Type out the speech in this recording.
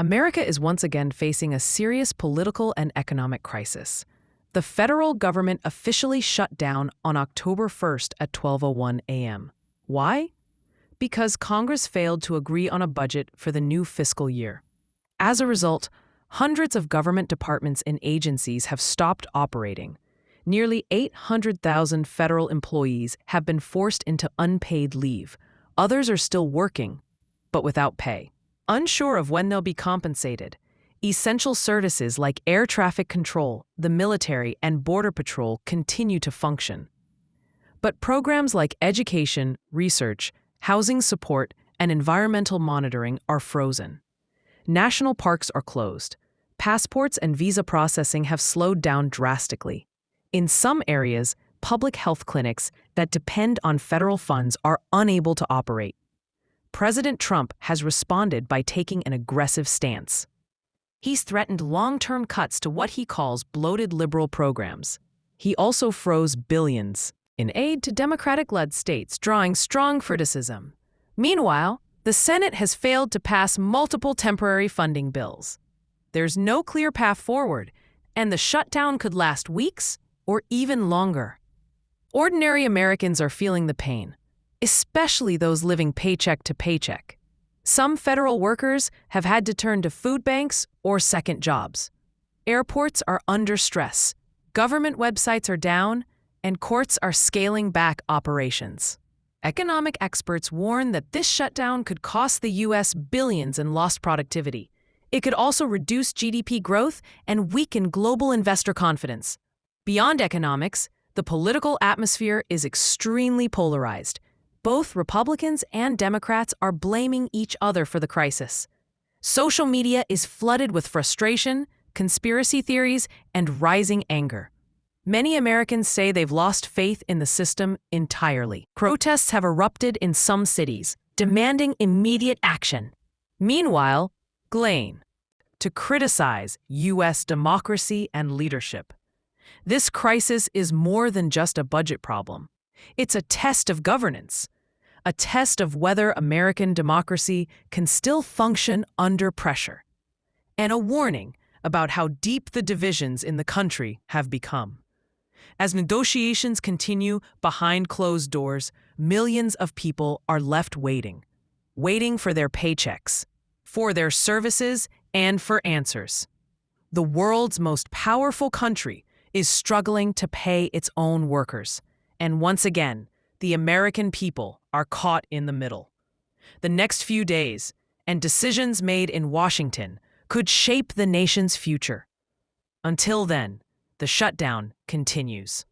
America is once again facing a serious political and economic crisis. The federal government officially shut down on October 1st at 12:01 a.m. Why? Because Congress failed to agree on a budget for the new fiscal year. As a result, hundreds of government departments and agencies have stopped operating. Nearly 800,000 federal employees have been forced into unpaid leave. Others are still working, but without pay. Unsure of when they'll be compensated, essential services like air traffic control, the military, and border patrol continue to function. But programs like education, research, housing support, and environmental monitoring are frozen. National parks are closed. Passports and visa processing have slowed down drastically. In some areas, public health clinics that depend on federal funds are unable to operate. President Trump has responded by taking an aggressive stance. He's threatened long-term cuts to what he calls bloated liberal programs. He also froze billions in aid to Democratic-led states, drawing strong criticism. Meanwhile, the Senate has failed to pass multiple temporary funding bills. There's no clear path forward, and the shutdown could last weeks or even longer. Ordinary Americans are feeling the pain, especially those living paycheck to paycheck. Some federal workers have had to turn to food banks or second jobs. Airports are under stress, government websites are down, and courts are scaling back operations. Economic experts warn that this shutdown could cost the U.S. billions in lost productivity. It could also reduce GDP growth and weaken global investor confidence. Beyond economics, the political atmosphere is extremely polarized. Both Republicans and Democrats are blaming each other for the crisis. Social media is flooded with frustration, conspiracy theories, and rising anger. Many Americans say they've lost faith in the system entirely. Protests have erupted in some cities, demanding immediate action. Meanwhile, Glane, to criticize U.S. democracy and leadership. This crisis is more than just a budget problem. It's a test of governance, a test of whether American democracy can still function under pressure, and a warning about how deep the divisions in the country have become. As negotiations continue behind closed doors, millions of people are left waiting for their paychecks, for their services, and for answers. The world's most powerful country is struggling to pay its own workers, and once again, the American people are caught in the middle. The next few days and decisions made in Washington could shape the nation's future. Until then, the shutdown continues.